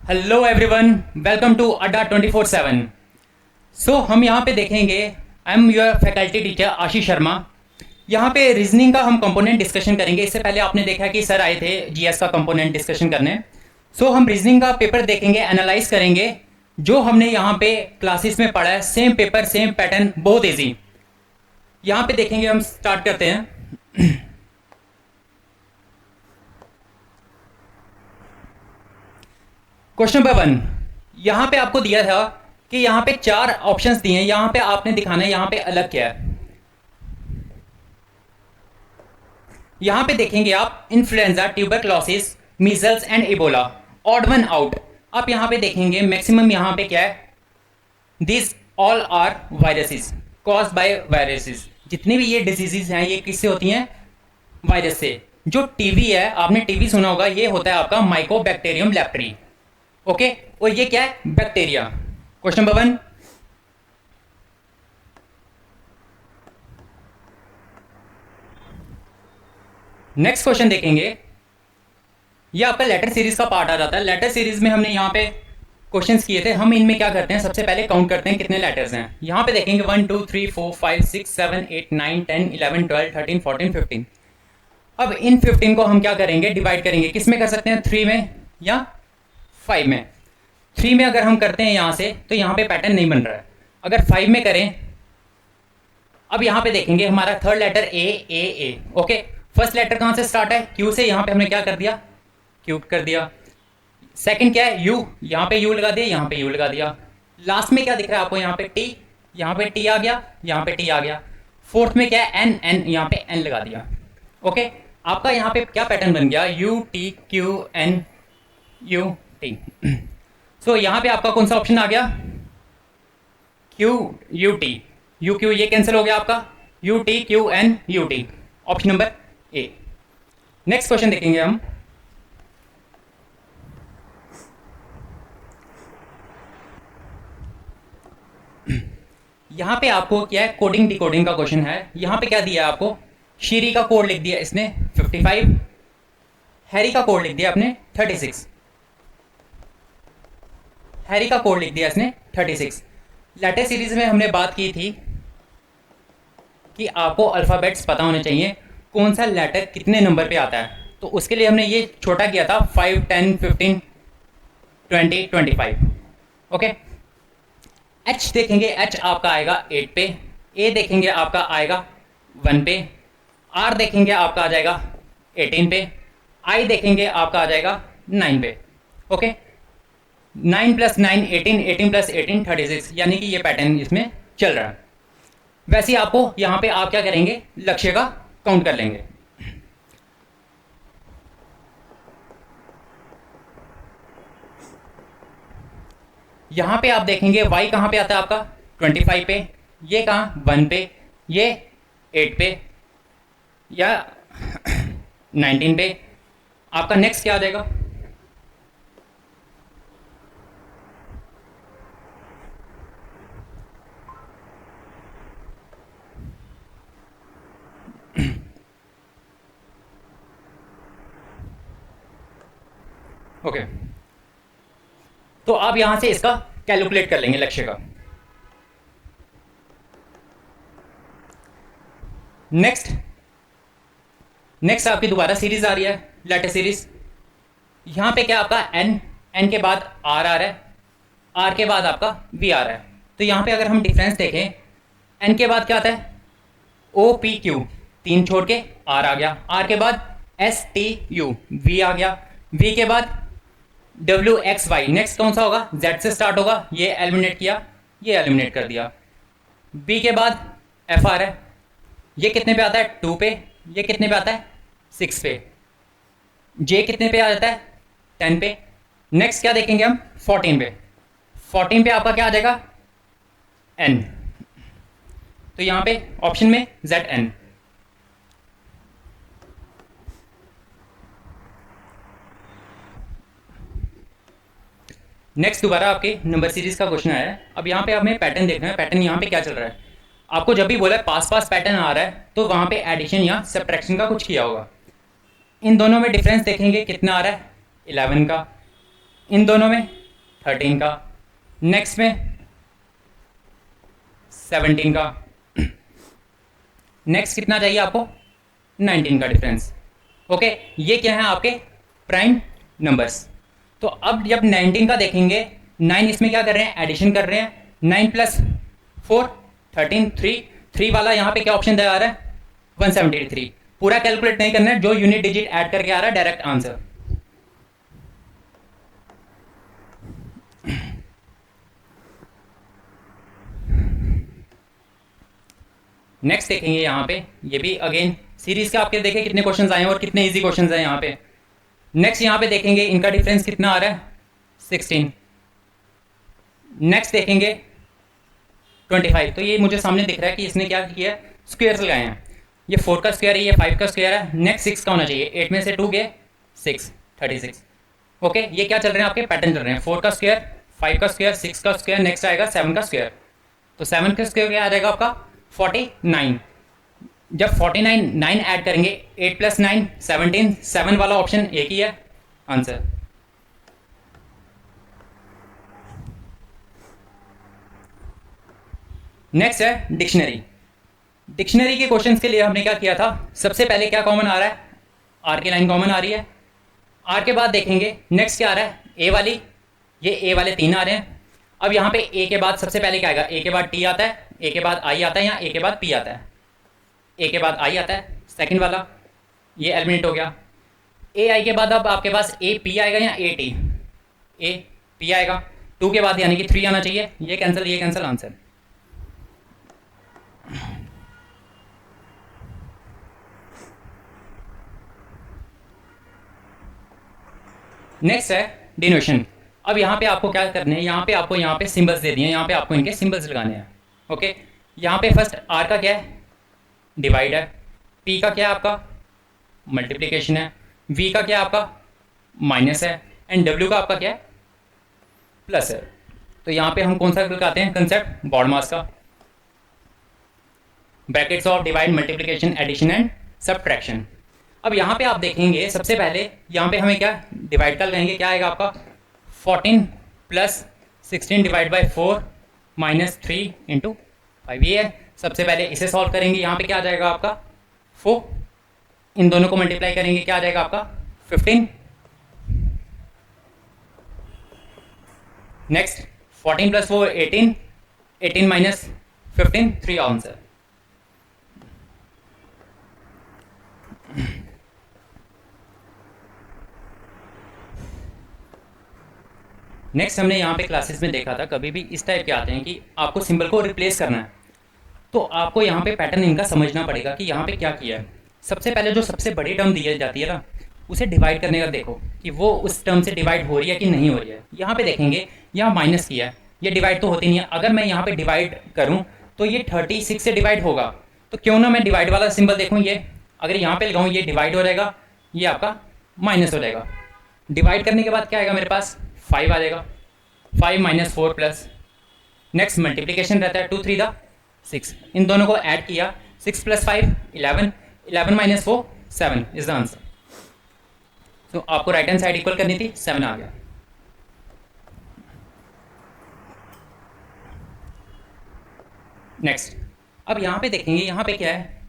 Hello everyone, welcome to अड्डा 24/7। सो हम यहाँ पे देखेंगे, I am your faculty teacher Ashish Sharma. यहाँ पे रीजनिंग का हम कंपोनेंट डिस्कशन करेंगे। इससे पहले आपने देखा कि सर आए थे जीएस का कंपोनेंट डिस्कशन करने। सो हम रीजनिंग का पेपर देखेंगे, एनालाइज करेंगे जो हमने यहाँ पे क्लासेस में पढ़ा है। सेम पेपर सेम पैटर्न, बहुत ईजी। यहाँ पे देखेंगे, हम स्टार्ट करते हैं। क्वेश्चन नंबर 1 यहाँ पे आपको दिया था कि यहाँ पे 4 ऑप्शंस दिए हैं। यहाँ पे आपने दिखाना है यहाँ पे अलग क्या है। यहाँ पे देखेंगे आप influenza, tuberculosis, measles and Ebola, odd one out. आप यहाँ पे देखेंगे मैक्सिमम यहाँ पे क्या है, this all are viruses cause by viruses. जितनी भी ये डिजीजेस हैं ये किससे होती हैं? वायरस से। जो टीवी है, आपने टीवी सुना होगा, ये होता है आपका माइकोबैक्टीरियम लेप्टरी। ओके, और ये क्या है? Bacteria. Question number 1। Next question देखेंगे, ये आपका लेटर सीरीज का पार्ट आ जाता है। लेटर सीरीज में हमने यहाँ पे क्वेश्चंस किए थे। हम इनमें क्या करते हैं, सबसे पहले काउंट करते हैं कितने लेटर्स हैं। यहाँ पे देखेंगे 1 2 3 4 5 6 7 8 9 10 11 12 13 14 15। अब इन 15 को हम क्या करेंगे, डिवाइड करेंगे। किस में कर सकते हैं? 3 में या 5 में। 3 में अगर हम करते हैं यहाँ से, तो यहाँ पे पैटर्न नहीं बन रहा है। अगर 5 में करें, अब यहाँ पे देखेंगे हमारा third letter A. Okay, first letter कहाँ से स्टार्ट है? क्यू से। यहाँ पे हमने क्या कर दिया? क्यू कर दिया। सेकंड क्या है? यू। यहाँ पे यू लगा दिया, यहाँ पे यू लगा दिया। लास्ट में क्या दिख रहा है आपको? यहाँ पे टी। यहाँ पे टी आ गया, यहाँ पे टी आ गया। फोर्थ में क्या है? एन। यहाँ पे एन लगा दिया। ओके, आपका यहाँ पे क्या पैटर्न बन गया? U T Q N U T. So यहाँ पे आपका कौन सा ऑप्शन आ गया? Q U T. U Q ये कैंसिल हो गया आपका। U T Q N U T, option number A. Next question देखेंगे हम। यहाँ पे आपको क्या है, कोडिंग डिकोडिंग का क्वेश्चन है। यहाँ पे क्या दिया है आपको? शीरी का कोड लिख दिया इसने 55, हैरी का कोड लिख दिया आपने 36। हैरी का कोड लिख दिया इसने 36। लेटर सीरीज में हमने बात की थी कि आपको अल्फ़ाबेट्स पता होने चाहिए, कौन सा लेटर कितने नंबर पे आता है। तो उसके लिए हमने ये छोटा किया था 5 10 15 20 25। ओके, एच देखेंगे, एच आपका आएगा 8 पे। ए देखेंगे आपका आएगा 1 पे। आर देखेंगे आपका आ जाएगा 18 पे। आई देखेंगे आपका आ जाएगा 9 पे। ओके, 9 + 9 18, 18 + 18 36, यानी कि ये पैटर्न इसमें चल रहा है। वैसे ही आपको यहाँ पे आप क्या करेंगे, लक्ष्य का काउंट कर लेंगे। यहाँ पे आप देखेंगे y कहाँ पे आता है आपका? 25 पे। ये कहाँ? 1 पे। ये 8 पे या 19 पे। आपका नेक्स्ट क्या आ जाएगा? ओके, तो आप यहां से इसका कैलकुलेट कर लेंगे लक्ष्य का। नेक्स्ट आपकी दोबारा सीरीज आ रही है, लेटर सीरीज। यहां पे क्या आपका एन के बाद आर आ रहा है, आर के बाद आपका वी आ रहा है। तो यहां पे अगर हम डिफरेंस देखें, एन के बाद क्या आता है? ओ पी क्यू, 3 छोड़ के आर आ गया। आर के बाद एस टी यू, वी आ गया। वी के बाद डब्ल्यू एक्स वाई। नेक्स्ट कौन सा होगा? जेड से स्टार्ट होगा। ये एलिमिनेट किया, ये एलिमिनेट कर दिया। बी के बाद एफ आ रहा है। ये कितने पे आता है? 2 पे। ये कितने पे आता है? 6 पे। जे कितने पे आ जाता है? 10 पे। नेक्स्ट क्या देखेंगे हम? 14 पे। 14 पे आपका क्या आ जाएगा? एन। तो यहां पे ऑप्शन में जेड एन। नेक्स्ट दोबारा आपके नंबर सीरीज का क्वेश्चन आया है। अब यहाँ पे हमें पैटर्न देखना है, पैटर्न यहाँ पे क्या चल रहा है। आपको जब भी बोला है पास पास पैटर्न आ रहा है, तो वहाँ पे एडिशन या सब्ट्रैक्शन का कुछ किया होगा। इन दोनों में डिफरेंस देखेंगे कितना आ रहा है? 11 का। इन दोनों में 13 का, नेक्स्ट में 17 का, नेक्स्ट कितना चाहिए आपको 19 का डिफरेंस। ओके, ये क्या है आपके प्राइम नंबर्स। तो अब जब 19 का देखेंगे, 9 इसमें क्या कर रहे हैं, एडिशन कर रहे हैं। 9 प्लस 4 13, 3 वाला यहाँ पे क्या ऑप्शन आ रहा है 173। पूरा कैलकुलेट नहीं करना है, जो यूनिट डिजिट ऐड करके आ रहा है डायरेक्ट आंसर। नेक्स्ट देखेंगे यहाँ पे, ये भी अगेन सीरीज के आपके देखे कितने क्वेश्चंस आए हैं और कितने इजी क्वेश्चंस हैं यहाँ पे। नेक्स्ट यहाँ पे देखेंगे इनका डिफरेंस कितना आ रहा है 16। नेक्स्ट देखेंगे 25। तो ये मुझे सामने दिख रहा है कि इसने क्या किया है, स्क्वायर्स लगाए हैं। ये 4 का स्क्वायर है, ये 5 का स्क्वायर है। नेक्स्ट 6 का होना चाहिए, 8 में से 2 गए 6, 36। ओके, ये क्या चल रहे हैं आपके पैटर्न चल रहे हैं, 4 का स्क्वायर, 5 का स्क्वायर, 6 का स्क्वायर, नेक्स्ट आएगा 7 का स्क्वायर। तो 7 का स्क्वायर क्या आ जाएगा आपका 49। जब 49 9 ऐड करेंगे, 8 प्लस 9 17, 7 वाला ऑप्शन एक ही है आंसर। नेक्स्ट है डिक्शनरी। डिक्शनरी के क्वेश्चंस के लिए हमने क्या किया था, सबसे पहले क्या कॉमन आ रहा है, आर की लाइन कॉमन आ रही है। आर के बाद देखेंगे नेक्स्ट क्या आ रहा है, ए वाली, ये ए वाले 3 आ रहे हैं। अब यहाँ पे ए के बाद सबसे पहले क्या आएगा, ए के बाद टी आता है, ए के बाद आई आता है, या ए के बाद पी आता है, ए के बाद आई आता है सेकंड वाला, ये एलिमिनेट हो गया। ए आई के बाद अब आपके पास ए पी आएगा या ए टी, ए पी आएगा। 2 के बाद यानी कि 3 आना चाहिए, ये कैंसिल आंसर। नेक्स्ट है डिनोशन। अब यहाँ पे आपको क्या करने हैं, यहाँ पे आपको यहाँ पे सिंबल्स दे दिए हैं, यहाँ पे आपको इनके सिंबल्स लगाने हैं। ओके, यहाँ पे फर्स्ट आर का क्या है, डिवाइड है। पी का क्या है आपका, मल्टीप्लिकेशन है। वी का क्या है आपका, माइनस है। एंड डब्ल्यू का आपका क्या है, प्लस है। तो यहाँ पे हम कौन सा लगाते हैं कंसेप्ट, बॉडमास का, brackets of divide, multiplication, addition and subtraction. अब यहाँ पे आप देखेंगे सबसे पहले यहाँ पे हमें क्या डिवाइड का लगाएंगे, क्या आएगा आपका 14 plus 16 divide by 4 minus 3 into 5, ये है। सबसे पहले इसे सॉल्व करेंगे, यहाँ पे क्या आ जाएगा आपका 4, इन दोनों को मल्टीप्लाई करेंगे, क्या आ जाएगा आपका 15। Next 14 plus 4 18, 18 minus 15 3 answer. Next हमने यहाँ पे क्लासेस में देखा था, कभी भी इस टाइप के आते हैं कि आपको सिंबल को रिप्लेस करना है, तो आपको यहाँ पे पैटर्न इनका समझना पड़ेगा कि यहाँ पे क्या किया है। सबसे पहले जो सबसे बड़ी टर्म दी जाती है ना, उसे डिवाइड करने का देखो कि वो उस टर्म से डिवाइड हो रही है कि नहीं हो रही है। यहाँ पे देखेंगे यहाँ माइनस किया है, ये डिवाइड तो होती नहीं है। अगर मैं यहाँ पे डिवाइड करूँ तो ये 36 से डिवाइड होगा, तो क्यों ना मैं डिवाइड वाला सिंबल देखूँ, ये अगर यहाँ पे लगाऊँ ये डिवाइड हो जाएगा, ये आपका माइनस हो जाएगा। डिवाइड करने के बाद क्या आएगा मेरे पास 5 आ जाएगा, 5 माइनस 4 प्लस। नेक्स्ट मल्टीप्लिकेशन रहता है 2 3 दा 6, इन दोनों को ऐड किया, 6 plus 5 11, 11 minus 4 7 is the answer. तो आपको राइट हैंड साइड इक्वल करनी थी, 7 आ गया। नेक्स्ट अब यहाँ पे देखेंगे, यहाँ पे क्या है,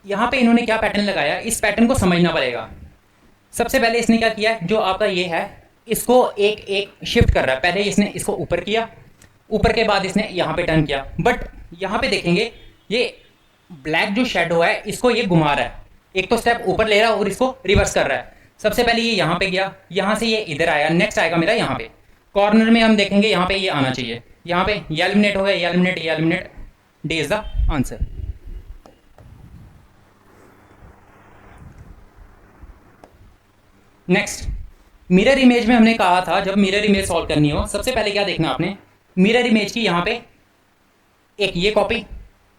यहाँ पे इन्होंने क्या पैटर्न लगाया, इस पैटर्न को समझना पड़ेगा। सबसे पहले इसने क्या किया, जो आपका ये है इसको एक एक शिफ्ट कर रहा है। पहले इसने इसको ऊपर किया, ऊपर के बाद इसने यहाँ पे टर्न किया, बट यहाँ पे देखेंगे ये ब्लैक जो शेडो है इसको ये घुमा रहा है, एक तो स्टेप ऊपर ले रहा है और इसको रिवर्स कर रहा है। सबसे पहले ये यहाँ पे गया, यहाँ से ये इधर आया, नेक्स्ट आएगा मेरा यहाँ पे कॉर्नर में, हम देखेंगे यहाँ पे ये आना चाहिए, यहाँ पे ये एलिमिनेट हो गया, ये एलिमिनेट, ये eliminate, D is the answer. Next mirror image में हमने कहा था जब मिरर इमेज सॉल्व करनी हो, सबसे पहले क्या देखना आपने, मिरर इमेज की यहाँ पे एक ये कॉपी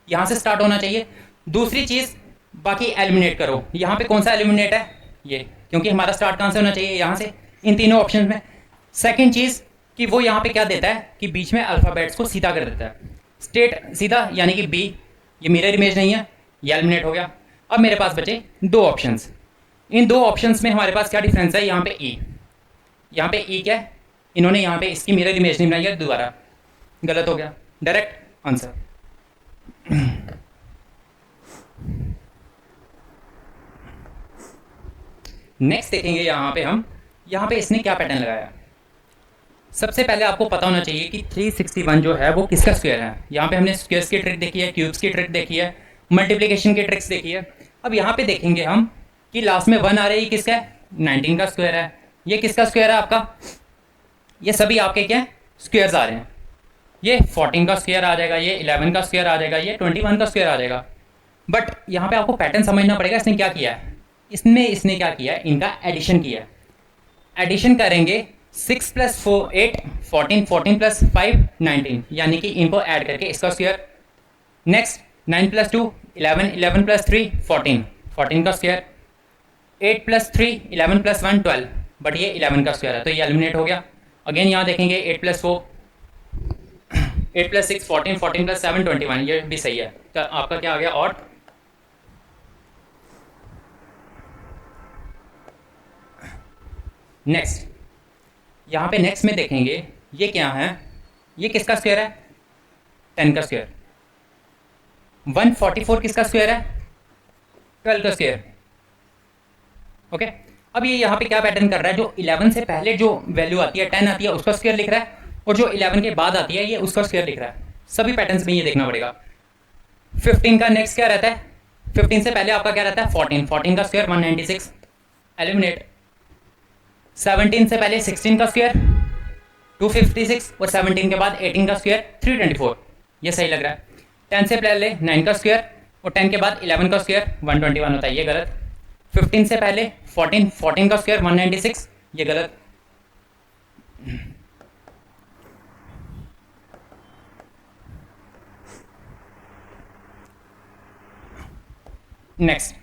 यहाँ से स्टार्ट होना चाहिए। दूसरी चीज़ बाकी एलिमिनेट करो, यहाँ पे कौन सा एलिमिनेट है ये, क्योंकि हमारा स्टार्ट कहाँ से होना चाहिए, यहाँ से, इन तीनों ऑप्शन में। सेकंड चीज़ कि वो यहाँ पे क्या देता है कि बीच में अल्फ़ाबेट्स को सीधा कर देता है, स्ट्रेट सीधा, यानी कि बी, ये मिरर इमेज नहीं है, ये एलिमिनेट हो गया। अब मेरे पास बचे 2 ऑप्शंस, इन 2 ऑप्शंस में हमारे पास क्या डिफरेंस है, यहाँ पे ई, यहाँ पे ई क्या है इन्होंने यहाँ पे इसकी मिरर इमेज नहीं बनाई है, दोबारा गलत हो गया, डायरेक्ट आंसर। नेक्स्ट देखेंगे यहाँ पे इसने क्या पैटर्न लगाया। सबसे पहले आपको पता होना चाहिए कि 361 जो है वो किसका स्क्वायर है। यहाँ पे हमने स्क्वायर्स की ट्रिक देखी है, क्यूब्स की ट्रिक देखी है, मल्टीप्लिकेशन की ट्रिक्स देखी है। अब यहाँ पे देखेंगे हम कि लास्ट में 1 आ रहा है, ये किसका है, 19 का स्क्वायर है। ये किसका स्क्वायर है आपका, ये सभी आपके क्या स्क्वायर्स आ रहे हैं। ये 14 का स्क्वायर आ जाएगा, ये 11 का स्क्वायर आ जाएगा, ये 21 का स्क्वायर आ जाएगा। बट यहाँ पे आपको पैटर्न समझना पड़ेगा, इसने क्या किया है, इसने क्या किया है, इनका एडिशन किया है। एडिशन करेंगे 6 + 4 8 14, 14 + 5 19, यानी कि इनको ऐड करके इसका स्क्वायर। नेक्स्ट 9 + 2 11, 11 + 3 14, 14 का स्क्वायर। 8 + 3 11 + 1 12, बट ये 11 का स्क्वायर है तो ये एलिमिनेट हो गया। अगेन यहाँ देखेंगे 8 + 4 8 + 6 14, 14 + 7 21, ये भी सही है। तो आपका क्या आ गया, और नेक्स्ट यहाँ पे नेक्स्ट में देखेंगे ये क्या है, ये किसका स्क्वायर है, 10 का स्क्वायर। 144 किसका स्क्वायर है, 12 का स्क्वायर। ओके, अब ये यहाँ पे क्या पैटर्न कर रहा है, जो 11 से पहले जो वैल्यू आती है 10 आती है उसका स्क्वायर लिख रहा है, और जो 11 के बाद आती है ये उसका स्क्वायर लिख रहा है। सभी पैटर्न्स में ये देखना पड़ेगा। 15 का नेक्स्ट क्या रहता है, 15 से पहले आपका क्या रहता है 14, 14 का स्क्वायर 196, एलिमिनेट। 17 से पहले 16 का स्क्वायर 256, और 17 के बाद 18 का स्क्वायर 324, ये सही लग रहा है। 10 से पहले 9 का स्क्वायर, और 10 के बाद 11 का स्क्वायर 121 होता है, ये गलत। 15 से पहले 14, 14 का स्क्वायर 196, ये गलत। नेक्स्ट,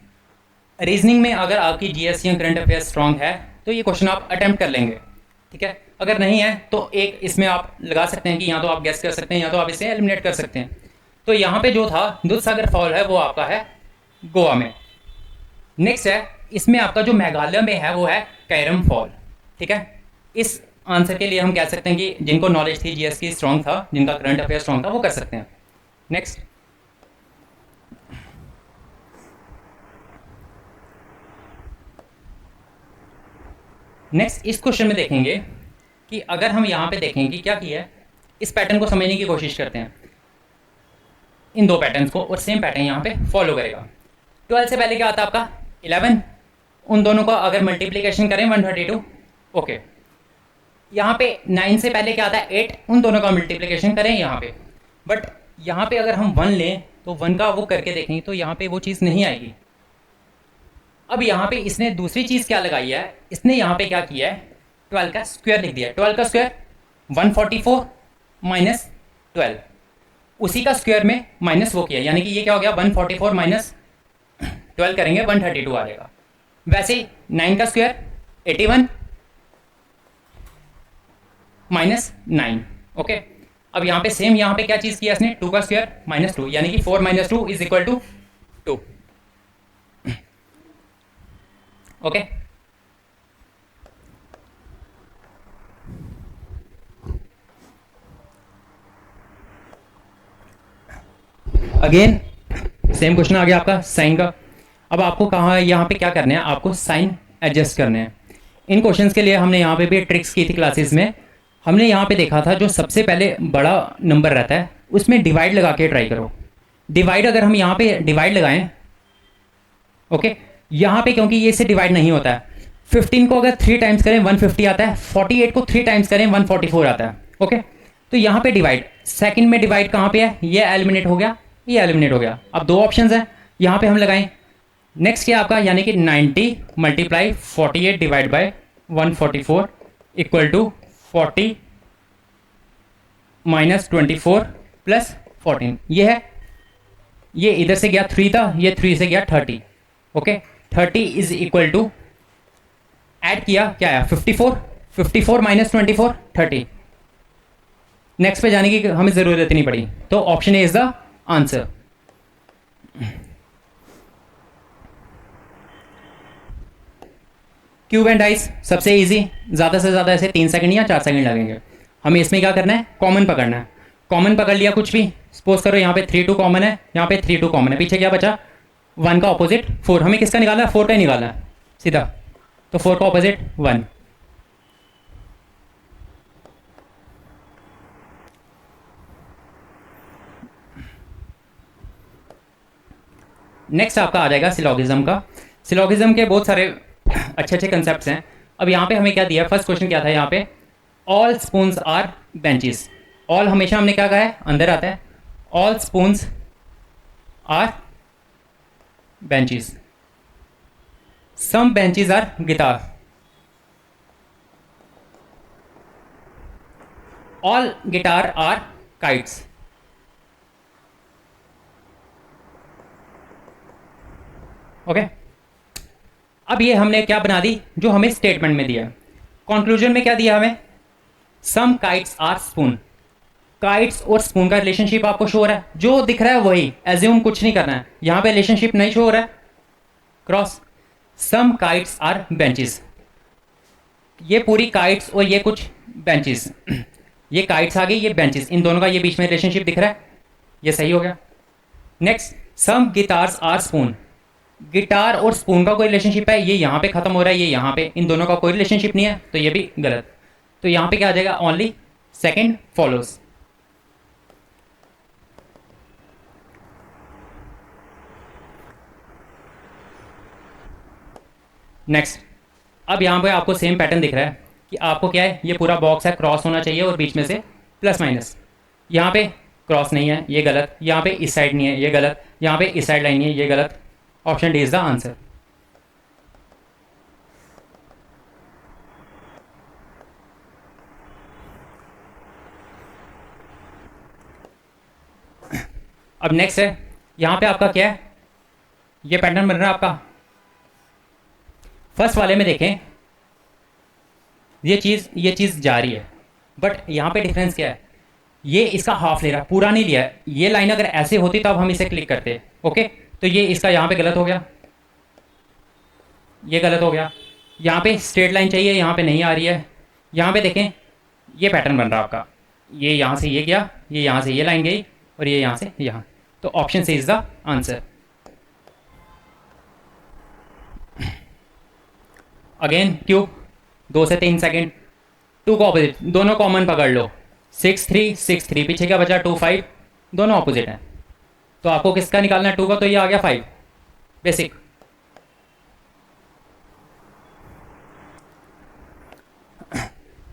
रीजनिंग में अगर आपकी जीएस या करंट अफेयर्स स्ट्रांग है तो ये क्वेश्चन आप अटेम्प्ट कर लेंगे, ठीक है। अगर नहीं है तो एक इसमें आप लगा सकते हैं कि या तो आप गेस कर सकते हैं या तो आप इसे एलिमिनेट कर सकते हैं। तो यहाँ पे जो था दूधसागर फॉल है वो आपका है गोवा में। नेक्स्ट है, इसमें आपका जो मेघालय में है वो है कैरम फॉल, ठीक है। इस आंसर के लिए हम कह सकते हैं कि जिनको नॉलेज थी जीएस की स्ट्रांग था, जिनका करंट अफेयर स्ट्रांग था, वो कर सकते हैं। नेक्स्ट, इस क्वेश्चन में देखेंगे कि अगर हम यहाँ पे देखेंगे क्या किया है, इस पैटर्न को समझने की कोशिश करते हैं, इन दो पैटर्न्स को, और सेम पैटर्न यहाँ पे फॉलो करेगा। 12 से पहले क्या आता है आपका 11, उन दोनों का अगर मल्टीप्लिकेशन करें 132, ओके। यहाँ पे 9 से पहले क्या आता है 8, उन दोनों का मल्टीप्लिकेशन करें यहाँ पे। बट यहाँ पे अगर हम 1 लें तो 1 का वो करके देखेंगे तो यहाँ पे वो चीज़ नहीं आएगी। अब यहाँ पे इसने दूसरी चीज़ क्या लगाई है, इसने यहाँ पे क्या किया है 12 का स्क्वायर लिख दिया है। 12 का स्क्वायर 144 माइनस 12, उसी का स्क्वायर में माइनस वो किया, यानी कि ये क्या हो गया 144 माइनस 12 करेंगे 132 आ जाएगा। वैसे ही 9 का स्क्वायर 81 माइनस 9, ओके। अब यहाँ पे सेम यहाँ पे क्या चीज़ किया इसने, 2 का स्क्वायर माइनस 2, यानी कि 4 - 2 is equal to 2, okay. Again same question आ गया आपका साइन का। अब आपको कहाँ यहाँ पे क्या करना है, आपको साइन एडजस्ट करने हैं। इन क्वेश्चंस के लिए हमने यहाँ पे भी ट्रिक्स की थी क्लासेस में। हमने यहाँ पे देखा था जो सबसे पहले बड़ा नंबर रहता है उसमें डिवाइड लगा के ट्राई करो। डिवाइड अगर हम यहाँ पे डिवाइड लगाएं, ओके, यहाँ पे क्योंकि ये इससे डिवाइड नहीं होता है। 15 को अगर 3 टाइम्स करें 150 आता है, 48 को 3 टाइम्स करें 144 आता है, ओके। तो यहाँ पे डिवाइड, सेकंड में डिवाइड कहाँ पे है, ये एलिमिनेट हो गया, ये एलिमिनेट हो गया। अब दो ऑप्शंस हैं, यहाँ पे हम लगाएं। नेक्स्ट क्या आपका, यानी कि 90 × 48 divide by 144 equal to 40 minus 24 plus 14, ये है। ये इधर से गया 3 था, ये 3 से गया 30, okay. 30 is equal to, add किया क्या आया 54, 54 माइनस 24 30। नेक्स्ट पे जाने की हमें ज़रूरत नहीं पड़ी, तो option A is the answer. Cube and dice सबसे इजी, ज़्यादा से ज़्यादा ऐसे 3 सेकंड या 4 सेकंड लगेंगे। हमें इसमें क्या करना है, कॉमन पकड़ना है। कॉमन पकड़ लिया कुछ भी, सपोज करो यहाँ पे 3 2 कॉमन है, यहाँ पे 3 2 कॉमन है, पीछे क्या बचा 1 का ऑपोजिट 4। हमें किसका निकालना है, 4 का ही निकालना है सीधा, तो 4 का ऑपोजिट 1। नेक्स्ट आपका आ जाएगा सिलोगिज्म का। सिलोगिज्म के बहुत सारे अच्छे अच्छे कंसेप्ट हैं। अब यहाँ पे हमें क्या दिया, फर्स्ट क्वेश्चन क्या था यहाँ पे, all spoons are benches. All हमेशा हमने क्या कहा है, अंदर आता है, all spoons are benches, some benches are guitar, all guitar are kites. Okay, अब ये हमने क्या बना दी, जो हमें स्टेटमेंट में दिया। कंक्लूजन में क्या दिया हमें, सम काइट्स आर स्पून। काइट्स और स्पून का रिलेशनशिप आपको शो हो रहा है, जो दिख रहा है वही, एज्यूम कुछ नहीं करना है। यहां पे रिलेशनशिप नहीं शो हो रहा है, cross. Some kites are benches, ये पूरी काइट्स और ये कुछ बेंचेस, ये काइट्स आ गई, ये बेंचेस, इन दोनों का ये बीच में रिलेशनशिप दिख रहा है, ये सही हो गया। Next, some guitars are spoon. Guitar और स्पून का कोई रिलेशनशिप है, ये यहाँ पे खत्म हो रहा है, ये यहाँ पे, इन दोनों का कोई रिलेशनशिप नहीं है, तो ये भी गलत। तो यहाँ पे क्या आ जाएगा, ओनली सेकंड फॉलोज। नेक्स्ट, अब यहाँ पे आपको सेम पैटर्न दिख रहा है कि आपको क्या है, ये पूरा बॉक्स है, क्रॉस होना चाहिए और बीच में से प्लस माइनस। यहाँ पे क्रॉस नहीं है, ये गलत। यहाँ पे इस साइड नहीं है, ये गलत। यहाँ पे इस साइड लाइन नहीं है, ये गलत। Option D is the answer. अब नेक्स्ट है, यहाँ पे आपका क्या है, ये पैटर्न बन रहा है आपका। फर्स्ट वाले में देखें, ये चीज़ जा रही है, बट यहाँ पे डिफरेंस क्या है, ये इसका हाफ ले रहा है, पूरा नहीं लिया है। ये लाइन अगर ऐसे होती तब हम इसे क्लिक करते, ओके। तो ये इसका यहाँ पे गलत हो गया, ये गलत हो गया। यहाँ पे स्ट्रेट लाइन चाहिए, यहाँ पे नहीं आ रही है। यहाँ पे देखें, ये पैटर्न बन रहा है आपका, ये यहाँ से ये गया, ये यहाँ से ये लाइन गई, और ये यहाँ से यहाँ। तो option C is the answer. Again cube, 2 से 3 सेकेंड, 2 को ऑपोजिट, दोनों कॉमन पकड़ लो। 6 3 6 3, पीछे क्या बचा 2 5, दोनों ऑपोजिट हैं। तो आपको किसका निकालना है, 2 का, तो ये आ गया 5, बेसिक।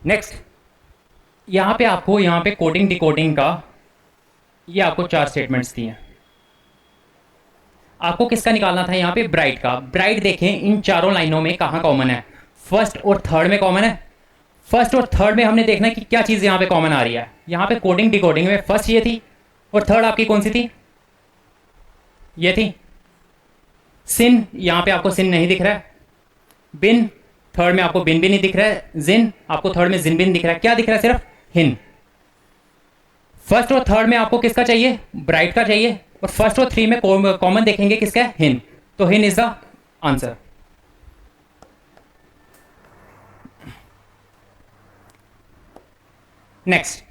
नेक्स्ट, यहाँ पे आपको, यहाँ पे कोडिंग डिकोडिंग का ये आपको 4 स्टेटमेंट्स दिए हैं। आपको किसका निकालना था, यहाँ पे ब्राइट का। ब्राइट देखें, इन चारों लाइनों में कहाँ कॉमन है, फर्स्ट और थर्ड में कॉमन है। फर्स्ट और थर्ड में हमने देखना है कि क्या चीज़ यहाँ पे कॉमन आ रही है। यहाँ पे कोडिंग डिकोडिंग में फर्स्ट ये थी, और थर्ड आपकी कौन सी थी, ये थी सिन। यहाँ पे आपको सिन नहीं दिख रहा है। बिन, थर्ड में आपको बिन भी नहीं दिख रहा है। जिन, आपको थर्ड में जिन बिन दिख रहा है। क्या दिख रहा है, सिर्फ हिन। फर्स्ट और थर्ड में आपको किसका चाहिए, ब्राइट का चाहिए, और फर्स्ट और 3 में कॉमन देखेंगे किसका है, हिन। तो हिन इज द आंसर। नेक्स्ट,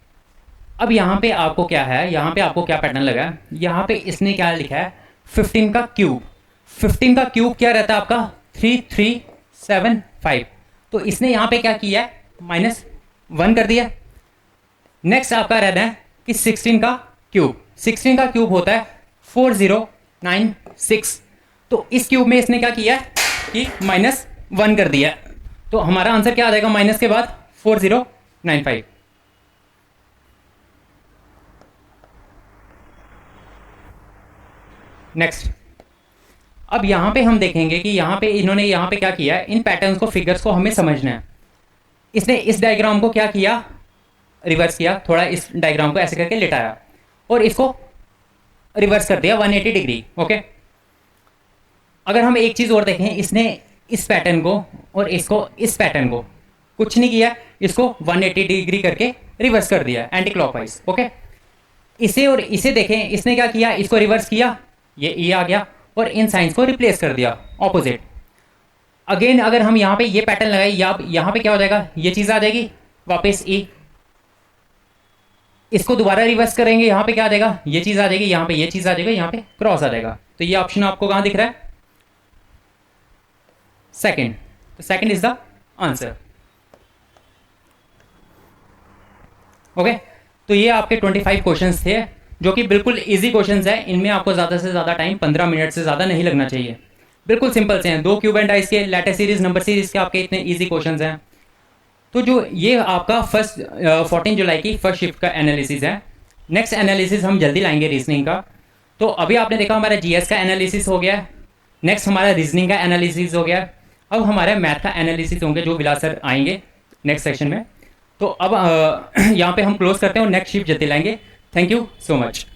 अब यहाँ पे आपको क्या है, यहाँ पे आपको क्या पैटर्न लगा है, यहाँ पे इसने क्या लिखा है, 15 का क्यूब। 15 का क्यूब क्या रहता है आपका, 3 3 7 5। तो इसने यहाँ पे क्या किया है, -1 कर दिया। नेक्स्ट आपका रहना है कि 16 का क्यूब। 16 का क्यूब होता है 4096। तो इस क्यूब में इसने क्या किया है कि -1 कर दिया। तो हमारा आंसर क्या आ जाएगा, माइनस के बाद 4095। नेक्स्ट, अब यहाँ पे हम देखेंगे कि यहाँ पे इन्होंने यहाँ पे क्या किया है, इन पैटर्न्स को, फिगर्स को हमें समझना है। इसने इस डायग्राम को क्या किया, रिवर्स किया, थोड़ा इस डायग्राम को ऐसे करके लिटाया और इसको रिवर्स कर दिया 180 डिग्री, ओके। अगर हम एक चीज़ और देखें, इसने इस पैटर्न को और इसको, इस पैटर्न को कुछ नहीं किया, इसको 180 डिग्री करके रिवर्स कर दिया एंटी क्लॉकवाइज, ओके। इसे और इसे देखें, इसने क्या किया, इसको रिवर्स किया, ये आ गया, और इन साइंस को रिप्लेस कर दिया ऑपोजिट। अगेन अगर हम यहाँ पे ये पैटर्न लगाए, यहाँ पे क्या हो जाएगा, ये चीज़ आ जाएगी वापस ई, इसको दोबारा रिवर्स करेंगे, यहाँ पे क्या आ जाएगा, ये चीज़ आ जाएगी, यहाँ पे ये चीज़ आ जाएगा, यहाँ पे क्रॉस आ जाएगा। तो ये ऑप्शन आपको कहाँ दिख रहा है, सेकंड। तो second is the answer. Okay, तो ये आपके 25 क्वेश्चंस थे जो कि बिल्कुल इजी क्वेश्चंस है। इनमें आपको ज़्यादा से ज़्यादा टाइम 15 मिनट से ज़्यादा नहीं लगना चाहिए। बिल्कुल सिंपल से हैं, 2 क्यूब एंड डाइस के, लेटर सीरीज, नंबर सीरीज के आपके इतने इजी क्वेश्चंस हैं। तो जो ये आपका 14 जुलाई की फर्स्ट शिफ्ट का एनालिसिस है। नेक्स्ट एनालिसिस हम जल्दी लाएंगे रीजनिंग का। तो अभी आपने देखा हमारा जीएस का एनालिसिस हो गया, नेक्स्ट हमारा रीजनिंग का एनालिसिस हो गया, अब हमारा मैथ का एनालिसिस होंगे जो विलास सर आएंगे नेक्स्ट सेक्शन में। तो अब यहाँ पे हम क्लोज करते हैं और नेक्स्ट शिफ्ट जल्दी लाएंगे। Thank you so much.